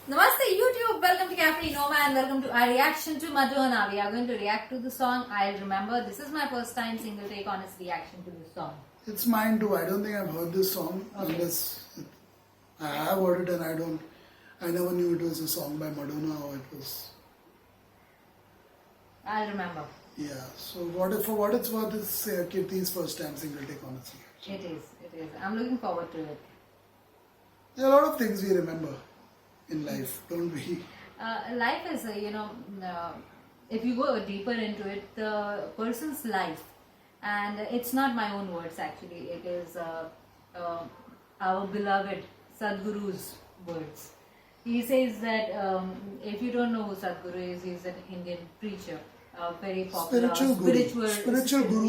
Namaste YouTube, welcome to Cafe Noma and welcome to our reaction to Madonna. We are going to react to the song I'll Remember. This is my first time single take honest reaction to this song. It's mine too. I don't think I've heard this song unless I have heard it and I never knew it was a song by Madonna or it was. I'll Remember. Yeah. So for what it's worth, it's Kirti's first time single take honestly. It is. I'm looking forward to it. There are a lot of things we remember in life, don't we? Life is, if you go deeper into it, the person's life, and it's not my own words actually, it is our beloved Sadhguru's words. He says that if you don't know who Sadhguru is, he's an Indian preacher, a very popular spiritual guru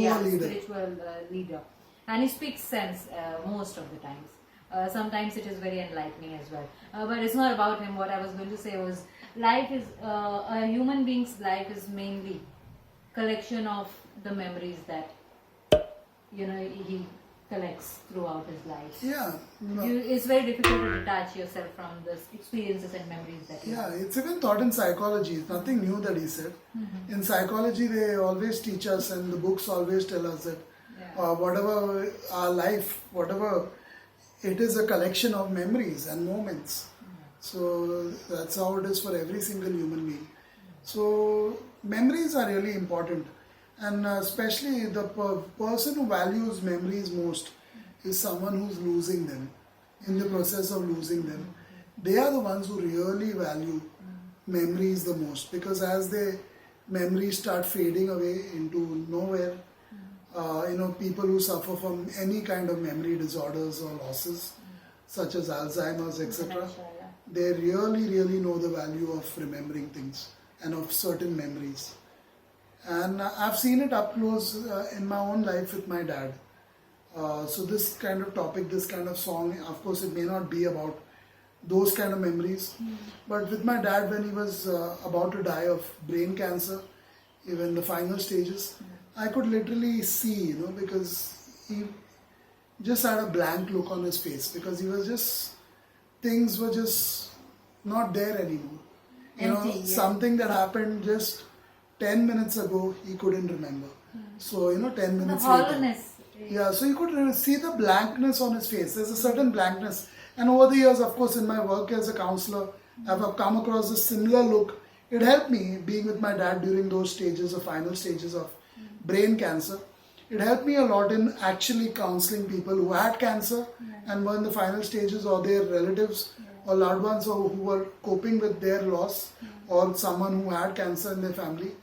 or leader. Spiritual leader. And he speaks sense most of the times. Sometimes it is very enlightening as well. But it's not about him. What I was going to say was, life is, a human being's life is mainly collection of the memories that, he collects throughout his life. Yeah. It's very difficult to detach yourself from the experiences and memories that you have. It's even taught in psychology. It's nothing new that he said. Mm-hmm. In psychology, they always teach us and the books always tell us that whatever our life, whatever it is, a collection of memories and moments. So that's how it is for every single human being. So memories are really important, and especially the person who values memories most is someone who's losing them. In the process of losing them, they are the ones who really value memories the most, because as the memories start fading away into nowhere, people who suffer from any kind of memory disorders or losses, such as Alzheimer's, etc., they really know the value of remembering things and of certain memories. And I've seen it up close in my own life with my dad. So this kind of topic, this kind of song, of course it may not be about those kind of memories, but with my dad, when he was about to die of brain cancer, even the final stages, I could literally see, because he just had a blank look on his face, because he was just, things were just not there anymore. Empty, something that happened just 10 minutes ago, he couldn't remember. So, 10 minutes the hollowness. later. Yeah, so you could see the blankness on his face. There's a certain blankness. And over the years, of course, in my work as a counselor, I've come across a similar look. It helped me being with my dad during those stages, the final stages of brain cancer. It helped me a lot in actually counseling people who had cancer and were in the final stages, or their relatives or loved ones who were coping with their loss, or someone who had cancer in their family.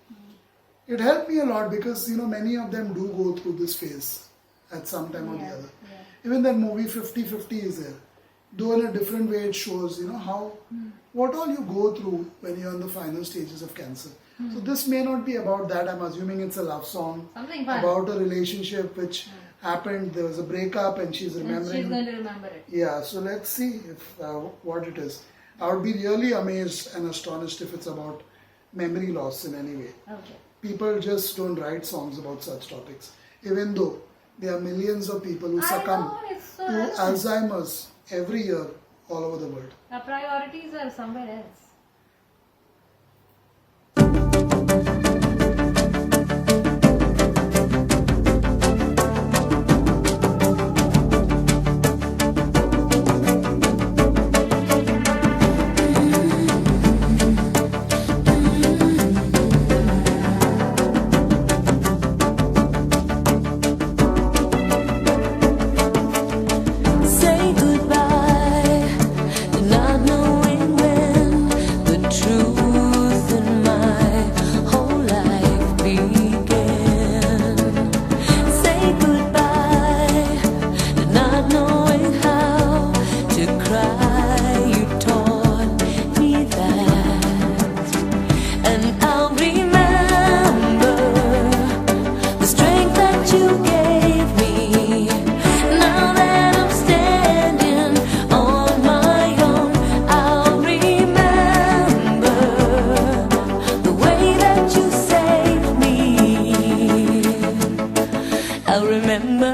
It helped me a lot because many of them do go through this phase at some time or the other. Even that movie 50-50 is there. Though in a different way it shows how what all you go through when you're in the final stages of cancer. So this may not be about that. I'm assuming it's a love song. Something fun. About a relationship which happened. There was a breakup and she's remembering. And she's going to remember it. Yeah, so let's see if what it is. I would be really amazed and astonished if it's about memory loss in any way. Okay. People just don't write songs about such topics. Even though there are millions of people who succumb to Alzheimer's every year all over the world. Our priorities are somewhere else. Say goodbye, not knowing when the truth in my whole life began. Say goodbye, not knowing how to cry. You taught me that, and I'll remember the strength that you gave me. Now that I'm standing on my own, I'll remember the way that you saved me. I'll remember.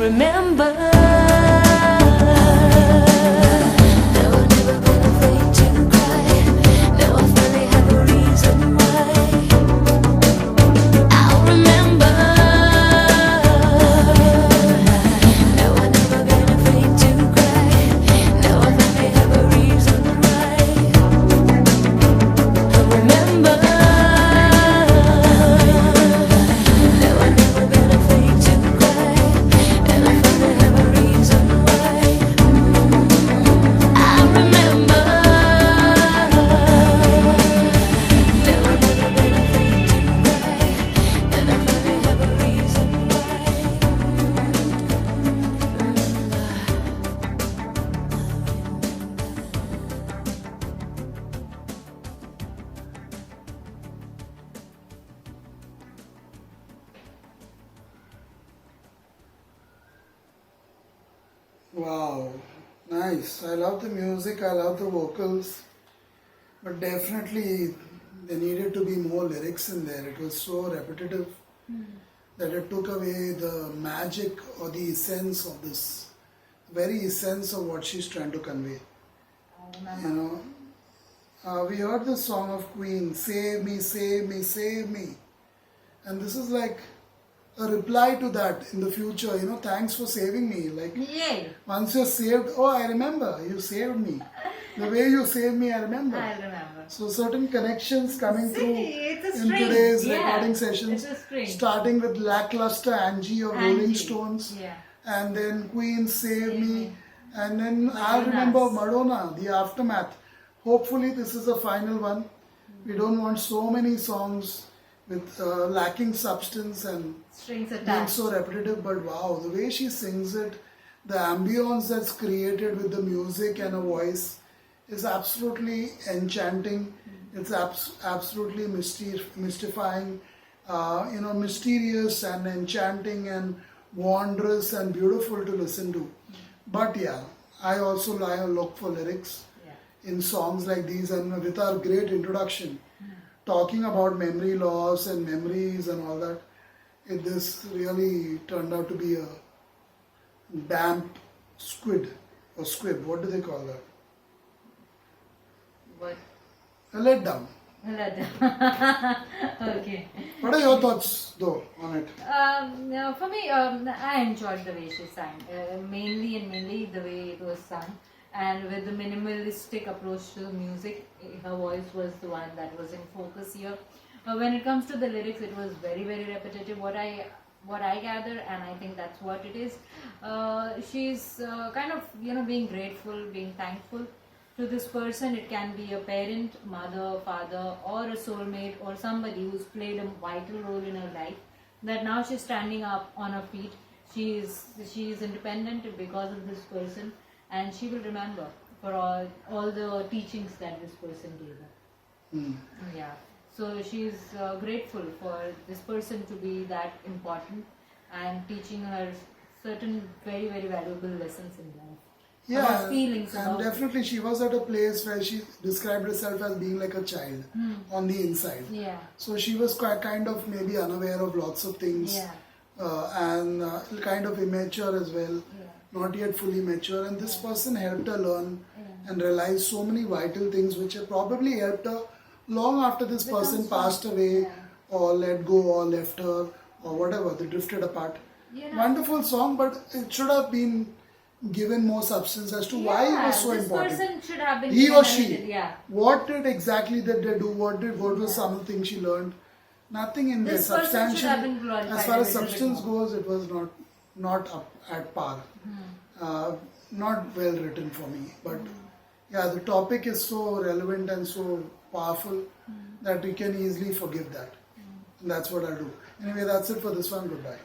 I'll remember. Now I've never been afraid to cry. Now I finally have a reason why. I'll remember. Now I've never been afraid to cry. Now I finally have a reason why. I'll remember. Now I've never been afraid to cry. And I finally have a reason why. I remember. Now I've never been afraid to cry. And I finally have a reason Wow, nice. I love the music, I love the vocals, but definitely there needed to be more lyrics in there. It was so repetitive that it took away the magic or the essence of this, very essence of what she's trying to convey. You know, we heard the song of Queen, Save Me, Save Me, Save Me. And this is like a reply to that in the future, you know, thanks for saving me. Like, Yay! once you're saved, oh, I remember, you saved me. The way you saved me, I remember. I remember. So certain connections coming See, through it's a in string. today's Yeah, recording sessions, it's a string. starting with Lackluster Angie of Rolling Angie, Stones, yeah. and then Queen Save Save Me, Me. and then I Madonna's. remember Madonna, The Aftermath. Hopefully this is a final one. We don't want so many songs with lacking substance and Strings being attached. so repetitive, but wow, the way she sings it, the ambience that's created with the music and her voice is absolutely enchanting. It's absolutely mystifying, you know, mysterious and enchanting and wondrous and beautiful to listen to. But yeah, I also look for lyrics Yeah. in songs like these, and with our great introduction, talking about memory loss and memories and all that, this really turned out to be a damp squid or squib. What do they call that? What? A letdown. Okay. What are your thoughts though on it? No, for me, I enjoyed the way she sang. Mainly the way it was sung, and with the minimalistic approach to the music, her voice was the one that was in focus here. When it comes to the lyrics, it was very repetitive. What I gather, and I think that's what it is. She's kind of being grateful, being thankful to this person. It can be a parent, mother, father, or a soulmate, or somebody who's played a vital role in her life. That now she's standing up on her feet. She is independent because of this person, and she will remember for all the teachings that this person gave her. Yeah. So she's grateful for this person to be that important and teaching her certain very valuable lessons in life. Yeah, About feelings, and about definitely she was at a place where she described herself as being like a child on the inside. Yeah. So she was quite kind of maybe unaware of lots of things, Yeah. and kind of immature as well, Yeah. not yet fully mature. And this person helped her learn and realize so many vital things, which have probably helped her long after this person passed away, or let go, or left her, or whatever. They drifted apart. Wonderful song, but it should have been given more substance as to why it was so this important. person should have been He given or a she. minute, yeah. What did exactly did they do? What was some of the things she learned? Nothing in there This person should substantial. have been glorified As far a as little bit substance more. goes, it was not up at par. Not well written for me. But yeah, the topic is so relevant and so powerful that we can easily forgive that. And that's what I'll do. Anyway, that's it for this one. Goodbye.